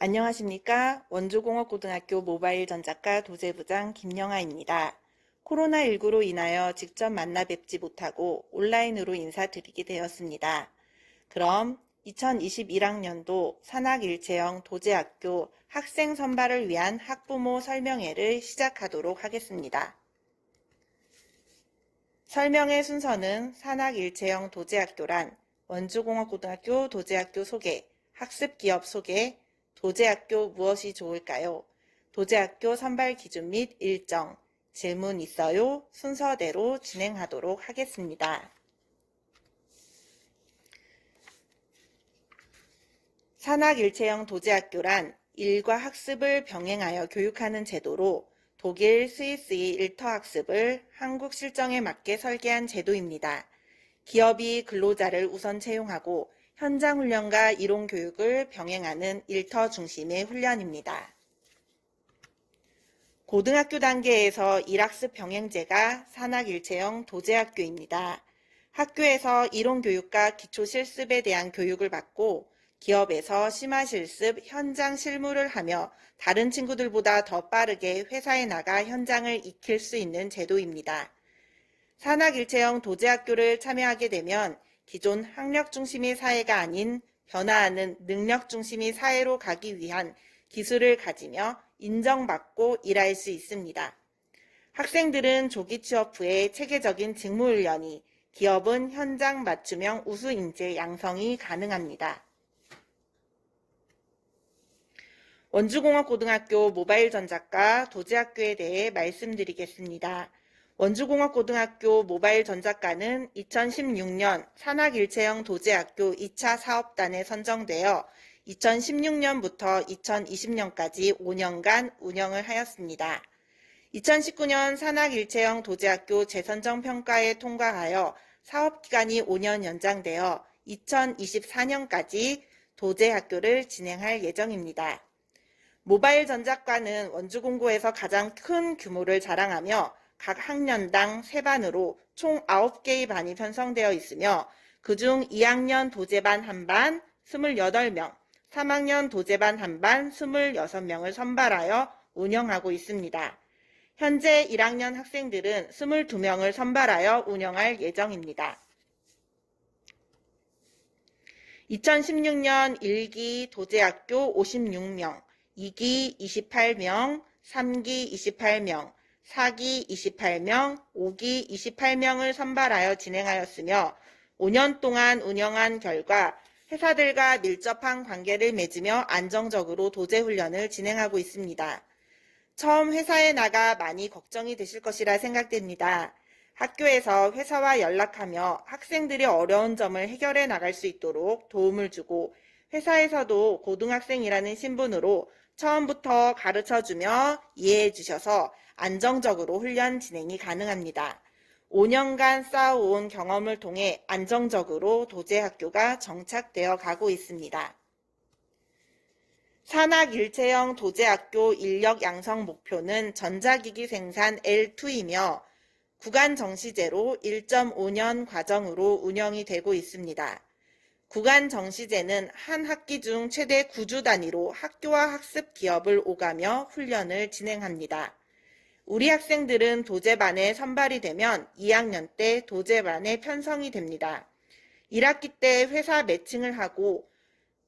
안녕하십니까? 원주공업고등학교 모바일 전작가 도제부장 김영아입니다. 코로나19로 인하여 직접 만나 뵙지 못하고 온라인으로 인사드리게 되었습니다. 그럼 2021학년도 산학일체형 도제학교 학생 선발을 위한 학부모 설명회를 시작하도록 하겠습니다. 설명회 순서는 산학일체형 도제학교란 원주공업고등학교 도제학교 소개, 학습기업 소개, 도제학교 무엇이 좋을까요? 도제학교 선발 기준 및 일정, 질문 있어요? 순서대로 진행하도록 하겠습니다. 산학일체형 도제학교란 일과 학습을 병행하여 교육하는 제도로 독일, 스위스의 일터학습을 한국 실정에 맞게 설계한 제도입니다. 기업이 근로자를 우선 채용하고 현장 훈련과 이론 교육을 병행하는 일터 중심의 훈련입니다. 고등학교 단계에서 일학습 병행제가 산학일체형 도제학교입니다. 학교에서 이론 교육과 기초 실습에 대한 교육을 받고 기업에서 심화 실습, 현장 실무를 하며 다른 친구들보다 더 빠르게 회사에 나가 현장을 익힐 수 있는 제도입니다. 산학일체형 도제학교를 참여하게 되면 기존 학력 중심의 사회가 아닌 변화하는 능력 중심의 사회로 가기 위한 기술을 가지며 인정받고 일할 수 있습니다. 학생들은 조기 취업 후에 체계적인 직무훈련이, 기업은 현장 맞춤형 우수 인재 양성이 가능합니다. 원주공업고등학교 모바일 전작가 도제학교에 대해 말씀드리겠습니다. 원주공업고등학교 모바일 전작가는 2016년 산학일체형 도제학교 2차 사업단에 선정되어 2016년부터 2020년까지 5년간 운영을 하였습니다. 2019년 산학일체형 도제학교 재선정 평가에 통과하여 사업기간이 5년 연장되어 2024년까지 도제학교를 진행할 예정입니다. 모바일 전작가는 원주공고에서 가장 큰 규모를 자랑하며 각 학년당 3반으로 총 9개의 반이 편성되어 있으며 그중 2학년 도제반 1반 28명, 3학년 도제반 1반 26명을 선발하여 운영하고 있습니다. 현재 1학년 학생들은 22명을 선발하여 운영할 예정입니다. 2016년 1기 도제학교 56명, 2기 28명, 3기 28명, 4기 28명, 5기 28명을 선발하여 진행하였으며 5년 동안 운영한 결과 회사들과 밀접한 관계를 맺으며 안정적으로 도제훈련을 진행하고 있습니다. 처음 회사에 나가 많이 걱정이 되실 것이라 생각됩니다. 학교에서 회사와 연락하며 학생들이 어려운 점을 해결해 나갈 수 있도록 도움을 주고 회사에서도 고등학생이라는 신분으로 처음부터 가르쳐주며 이해해 주셔서 안정적으로 훈련 진행이 가능합니다. 5년간 쌓아온 경험을 통해 안정적으로 도제학교가 정착되어 가고 있습니다. 산학일체형 도제학교 인력 양성 목표는 전자기기 생산 L2이며 구간 정시제로 1.5년 과정으로 운영이 되고 있습니다. 구간 정시제는 한 학기 중 최대 9주 단위로 학교와 학습 기업을 오가며 훈련을 진행합니다. 우리 학생들은 도제반에 선발이 되면 2학년 때 도제반에 편성이 됩니다. 1학기 때 회사 매칭을 하고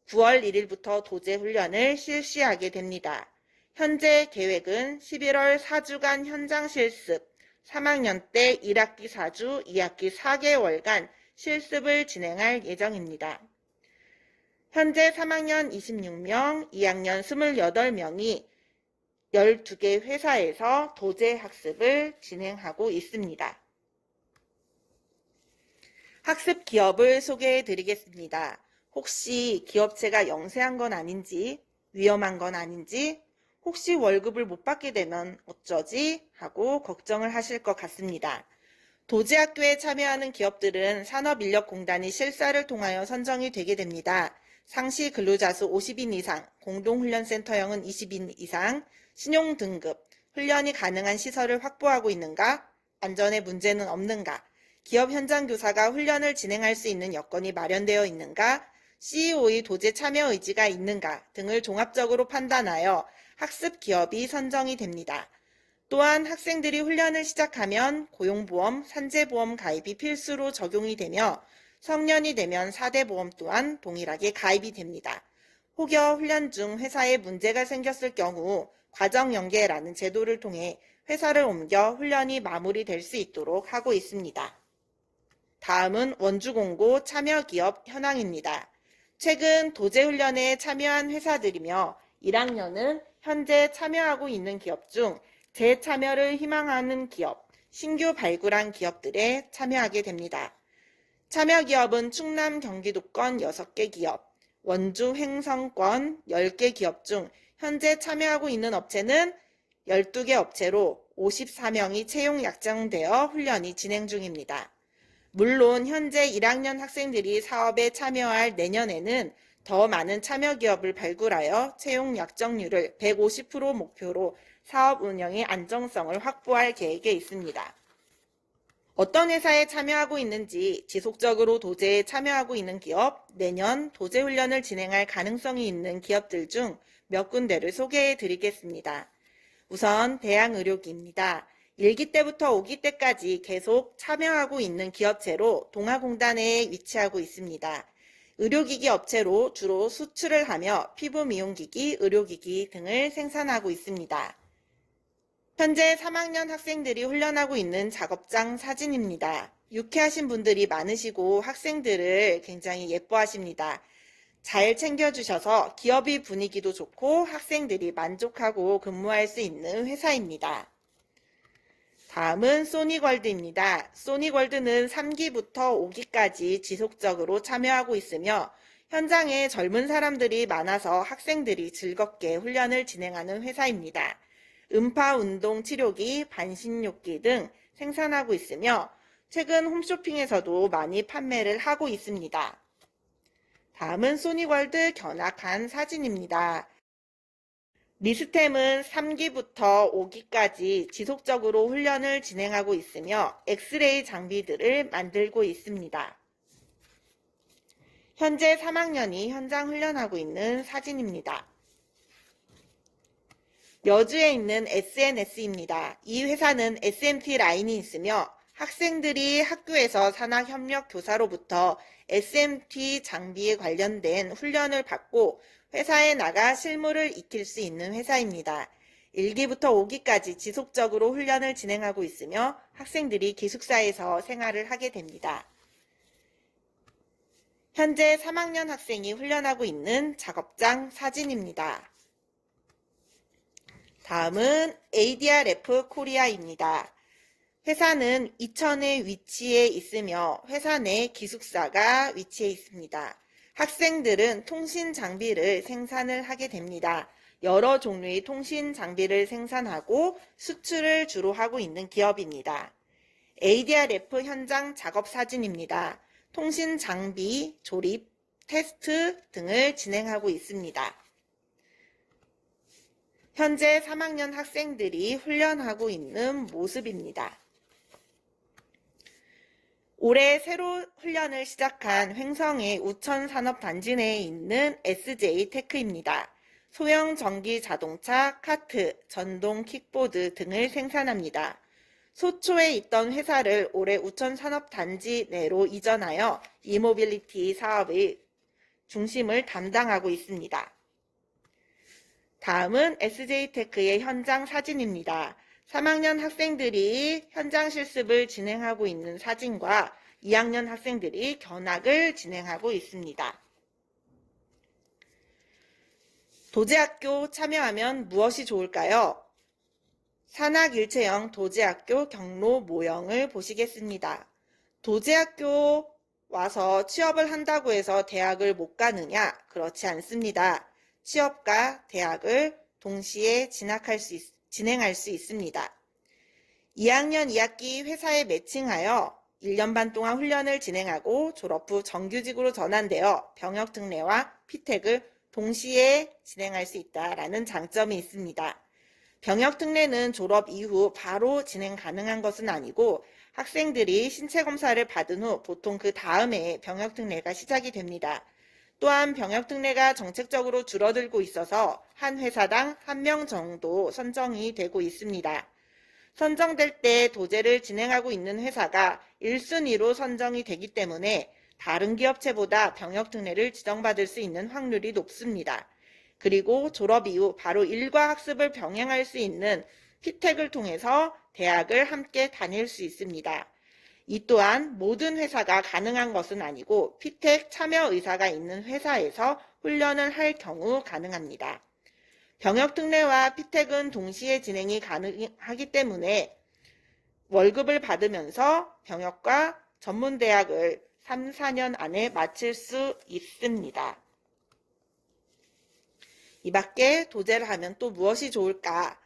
9월 1일부터 도제훈련을 실시하게 됩니다. 현재 계획은 11월 4주간 현장 실습, 3학년 때 1학기 4주, 2학기 4개월간 실습을 진행할 예정입니다. 현재 3학년 26명, 2학년 28명이 12개 회사에서 도제 학습을 진행하고 있습니다. 학습 기업을 소개해 드리겠습니다. 혹시 기업체가 영세한 건 아닌지, 위험한 건 아닌지, 혹시 월급을 못 받게 되면 어쩌지? 하고 걱정을 하실 것 같습니다. 도제학교에 참여하는 기업들은 산업인력공단이 실사를 통하여 선정이 되게 됩니다. 상시 근로자 수 50인 이상, 공동훈련센터형은 20인 이상, 신용 등급, 훈련이 가능한 시설을 확보하고 있는가, 안전에 문제는 없는가, 기업 현장 교사가 훈련을 진행할 수 있는 여건이 마련되어 있는가, CEO의 도제 참여 의지가 있는가 등을 종합적으로 판단하여 학습 기업이 선정이 됩니다. 또한 학생들이 훈련을 시작하면 고용보험, 산재보험 가입이 필수로 적용이 되며 성년이 되면 4대 보험 또한 동일하게 가입이 됩니다. 혹여 훈련 중 회사에 문제가 생겼을 경우 과정연계라는 제도를 통해 회사를 옮겨 훈련이 마무리될 수 있도록 하고 있습니다. 다음은 원주공고 참여기업 현황입니다. 최근 도제훈련에 참여한 회사들이며 1학년은 현재 참여하고 있는 기업 중 재참여를 희망하는 기업, 신규 발굴한 기업들에 참여하게 됩니다. 참여기업은 충남 경기도권 6개 기업, 원주 횡성권 10개 기업 중 현재 참여하고 있는 업체는 12개 업체로 54명이 채용 약정되어 훈련이 진행 중입니다. 물론 현재 1학년 학생들이 사업에 참여할 내년에는 더 많은 참여기업을 발굴하여 채용 약정률을 150% 목표로 사업 운영의 안정성을 확보할 계획에 있습니다. 어떤 회사에 참여하고 있는지, 지속적으로 도제에 참여하고 있는 기업, 내년 도제 훈련을 진행할 가능성이 있는 기업들 중 몇 군데를 소개해 드리겠습니다. 우선 대양의료기입니다. 1기 때부터 5기 때까지 계속 참여하고 있는 기업체로 동아공단에 위치하고 있습니다. 의료기기 업체로 주로 수출을 하며 피부 미용기기, 의료기기 등을 생산하고 있습니다. 현재 3학년 학생들이 훈련하고 있는 작업장 사진입니다. 유쾌하신 분들이 많으시고 학생들을 굉장히 예뻐하십니다. 잘 챙겨주셔서 기업의 분위기도 좋고 학생들이 만족하고 근무할 수 있는 회사입니다. 다음은 소니걸드입니다. 소니걸드는 3기부터 5기까지 지속적으로 참여하고 있으며 현장에 젊은 사람들이 많아서 학생들이 즐겁게 훈련을 진행하는 회사입니다. 음파 운동 치료기, 반신욕기 등 생산하고 있으며 최근 홈쇼핑에서도 많이 판매를 하고 있습니다. 다음은 소니월드 견학한 사진입니다. 리스템은 3기부터 5기까지 지속적으로 훈련을 진행하고 있으며 엑스레이 장비들을 만들고 있습니다. 현재 3학년이 현장 훈련하고 있는 사진입니다. 여주에 있는 SNS입니다. 이 회사는 SMT 라인이 있으며 학생들이 학교에서 산학협력교사로부터 SMT 장비에 관련된 훈련을 받고 회사에 나가 실무를 익힐 수 있는 회사입니다. 1기부터 5기까지 지속적으로 훈련을 진행하고 있으며 학생들이 기숙사에서 생활을 하게 됩니다. 현재 3학년 학생이 훈련하고 있는 작업장 사진입니다. 다음은 ADRF 코리아입니다. 회사는 이천에 위치해 있으며 회사 내 기숙사가 위치해 있습니다. 학생들은 통신 장비를 생산을 하게 됩니다. 여러 종류의 통신 장비를 생산하고 수출을 주로 하고 있는 기업입니다. ADRF 현장 작업 사진입니다. 통신 장비, 조립, 테스트 등을 진행하고 있습니다. 현재 3학년 학생들이 훈련하고 있는 모습입니다. 올해 새로 훈련을 시작한 횡성의 우천산업단지 내에 있는 SJ테크입니다. 소형 전기 자동차, 카트, 전동 킥보드 등을 생산합니다. 소초에 있던 회사를 올해 우천산업단지 내로 이전하여 이모빌리티 사업의 중심을 담당하고 있습니다. 다음은 SJ테크의 현장 사진입니다. 3학년 학생들이 현장 실습을 진행하고 있는 사진과 2학년 학생들이 견학을 진행하고 있습니다. 도제학교 참여하면 무엇이 좋을까요? 산학일체형 도제학교 경로 모형을 보시겠습니다. 도제학교 와서 취업을 한다고 해서 대학을 못 가느냐? 그렇지 않습니다. 취업과 대학을 동시에 진행할 수 있습니다. 2학년 2학기 회사에 매칭하여 1년 반 동안 훈련을 진행하고 졸업 후 정규직으로 전환되어 병역 특례와 피택을 동시에 진행할 수 있다는 장점이 있습니다. 병역 특례는 졸업 이후 바로 진행 가능한 것은 아니고 학생들이 신체 검사를 받은 후 보통 그 다음에 병역 특례가 시작이 됩니다. 또한 병역 특례가 정책적으로 줄어들고 있어서 한 회사당 1명 정도 선정이 되고 있습니다. 선정될 때 도제를 진행하고 있는 회사가 1순위로 선정이 되기 때문에 다른 기업체보다 병역 특례를 지정받을 수 있는 확률이 높습니다. 그리고 졸업 이후 바로 일과 학습을 병행할 수 있는 피택을 통해서 대학을 함께 다닐 수 있습니다. 이 또한 모든 회사가 가능한 것은 아니고 피택 참여 의사가 있는 회사에서 훈련을 할 경우 가능합니다. 병역 특례와 피택은 동시에 진행이 가능하기 때문에 월급을 받으면서 병역과 전문대학을 3, 4년 안에 마칠 수 있습니다. 이 밖에 도제를 하면 또 무엇이 좋을까?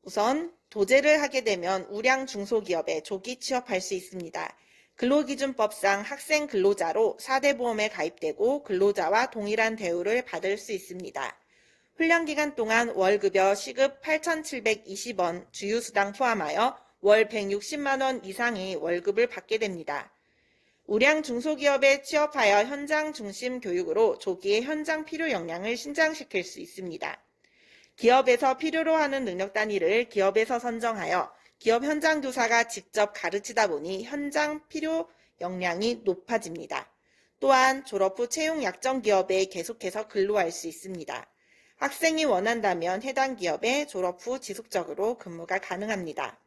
우선 도제를 하게 되면 우량 중소기업에 조기 취업할 수 있습니다. 근로기준법상 학생 근로자로 4대 보험에 가입되고 근로자와 동일한 대우를 받을 수 있습니다. 훈련기간 동안 월급여 시급 8,720원 주유수당 포함하여 월 160만원 이상의 월급을 받게 됩니다. 우량 중소기업에 취업하여 현장 중심 교육으로 조기에 현장 필요 역량을 신장시킬 수 있습니다. 기업에서 필요로 하는 능력 단위를 기업에서 선정하여 기업 현장 교사가 직접 가르치다 보니 현장 필요 역량이 높아집니다. 또한 졸업 후 채용 약정 기업에 계속해서 근로할 수 있습니다. 학생이 원한다면 해당 기업에 졸업 후 지속적으로 근무가 가능합니다.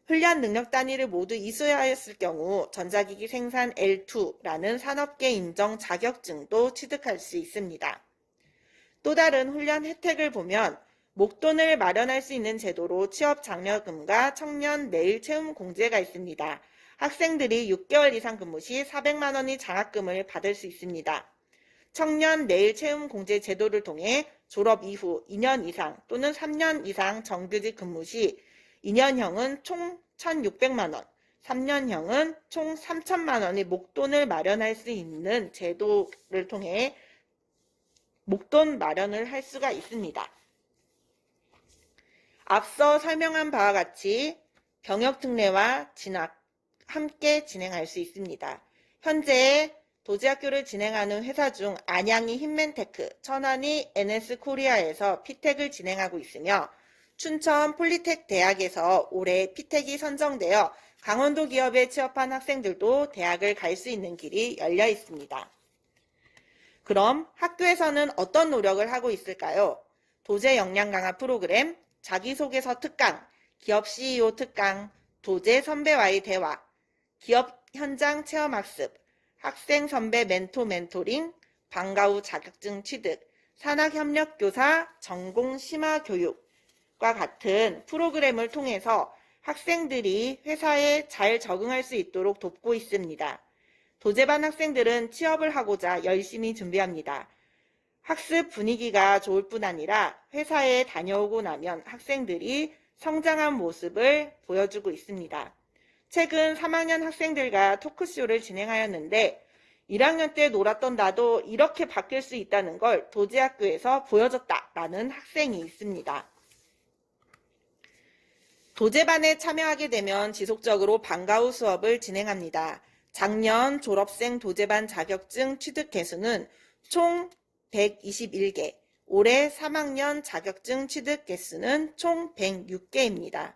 훈련 능력 단위를 모두 이수하였을 경우 전자기기 생산 L2라는 산업계 인정 자격증도 취득할 수 있습니다. 또 다른 훈련 혜택을 보면 목돈을 마련할 수 있는 제도로 취업 장려금과 청년 내일 채움 공제가 있습니다. 학생들이 6개월 이상 근무 시 400만 원의 장학금을 받을 수 있습니다. 청년 내일 채움 공제 제도를 통해 졸업 이후 2년 이상 또는 3년 이상 정규직 근무 시 2년형은 총 1,600만 원, 3년형은 총 3,000만 원의 목돈을 마련할 수 있는 제도를 통해 목돈 마련을 할 수가 있습니다. 앞서 설명한 바와 같이 병역 특례와 진학 함께 진행할 수 있습니다. 현재 도제학교를 진행하는 회사 중 안양이 힘맨테크, 천안이 NS코리아에서 피택을 진행하고 있으며 춘천 폴리텍 대학에서 올해 피택이 선정되어 강원도 기업에 취업한 학생들도 대학을 갈 수 있는 길이 열려 있습니다. 그럼 학교에서는 어떤 노력을 하고 있을까요? 도제 역량 강화 프로그램, 자기소개서 특강, 기업 CEO 특강, 도제 선배와의 대화, 기업 현장 체험학습, 학생 선배 멘토링, 방과 후 자격증 취득, 산학협력교사 전공 심화 교육과 같은 프로그램을 통해서 학생들이 회사에 잘 적응할 수 있도록 돕고 있습니다. 도제반 학생들은 취업을 하고자 열심히 준비합니다. 학습 분위기가 좋을 뿐 아니라 회사에 다녀오고 나면 학생들이 성장한 모습을 보여주고 있습니다. 최근 3학년 학생들과 토크쇼를 진행하였는데 1학년 때 놀았던 나도 이렇게 바뀔 수 있다는 걸 도제학교에서 보여줬다라는 학생이 있습니다. 도제반에 참여하게 되면 지속적으로 방과 후 수업을 진행합니다. 작년 졸업생 도제반 자격증 취득 개수는 총 121개, 올해 3학년 자격증 취득 개수는 총 106개입니다.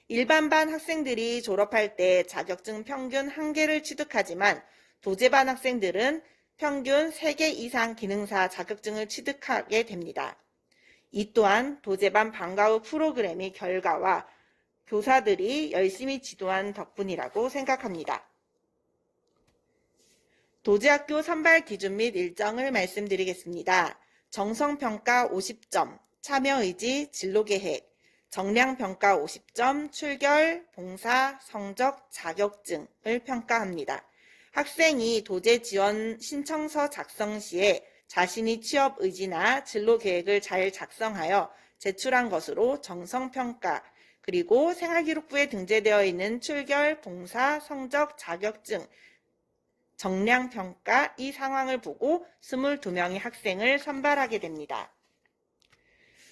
일반반 학생들이 졸업할 때 자격증 평균 1개를 취득하지만 도제반 학생들은 평균 3개 이상 기능사 자격증을 취득하게 됩니다. 이 또한 도제반 방과 후 프로그램의 결과와 교사들이 열심히 지도한 덕분이라고 생각합니다. 도제학교 선발 기준 및 일정을 말씀드리겠습니다. 정성평가 50점, 참여의지, 진로계획, 정량평가 50점, 출결, 봉사, 성적, 자격증을 평가합니다. 학생이 도제 지원 신청서 작성 시에 자신이 취업 의지나 진로계획을 잘 작성하여 제출한 것으로 정성평가, 그리고 생활기록부에 등재되어 있는 출결, 봉사, 성적, 자격증, 정량평가 이 상황을 보고 22명의 학생을 선발하게 됩니다.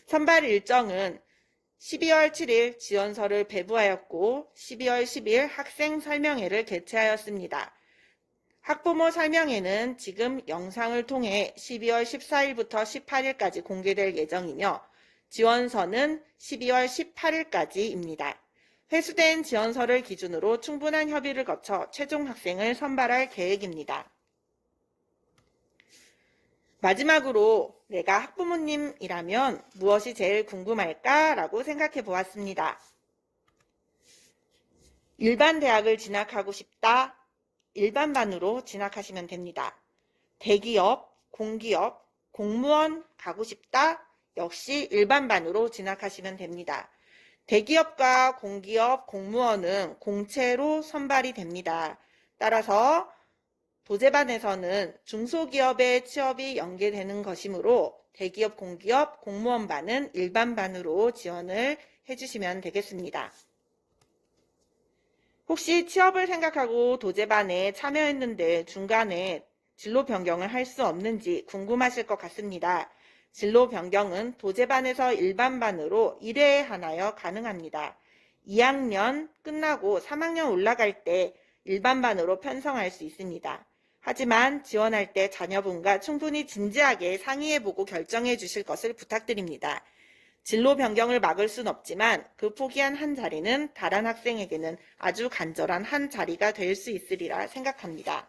선발 일정은 12월 7일 지원서를 배부하였고 12월 10일 학생 설명회를 개최하였습니다. 학부모 설명회는 지금 영상을 통해 12월 14일부터 18일까지 공개될 예정이며 지원서는 12월 18일까지입니다. 회수된 지원서를 기준으로 충분한 협의를 거쳐 최종 학생을 선발할 계획입니다. 마지막으로 내가 학부모님이라면 무엇이 제일 궁금할까? 라고 생각해 보았습니다. 일반 대학을 진학하고 싶다. 일반반으로 진학하시면 됩니다. 대기업, 공기업, 공무원 가고 싶다. 역시 일반반으로 진학하시면 됩니다. 대기업과 공기업, 공무원은 공채로 선발이 됩니다. 따라서 도제반에서는 중소기업의 취업이 연계되는 것이므로 대기업, 공기업, 공무원반은 일반반으로 지원을 해주시면 되겠습니다. 혹시 취업을 생각하고 도제반에 참여했는데 중간에 진로 변경을 할 수 없는지 궁금하실 것 같습니다. 진로 변경은 도제반에서 일반반으로 1회에 한하여 가능합니다. 2학년 끝나고 3학년 올라갈 때 일반반으로 편성할 수 있습니다. 하지만 지원할 때 자녀분과 충분히 진지하게 상의해보고 결정해 주실 것을 부탁드립니다. 진로 변경을 막을 순 없지만 그 포기한 한 자리는 다른 학생에게는 아주 간절한 한 자리가 될 수 있으리라 생각합니다.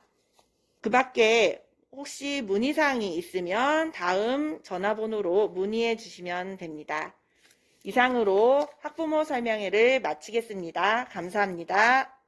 그 밖에 혹시 문의사항이 있으면 다음 전화번호로 문의해 주시면 됩니다. 이상으로 학부모 설명회를 마치겠습니다. 감사합니다.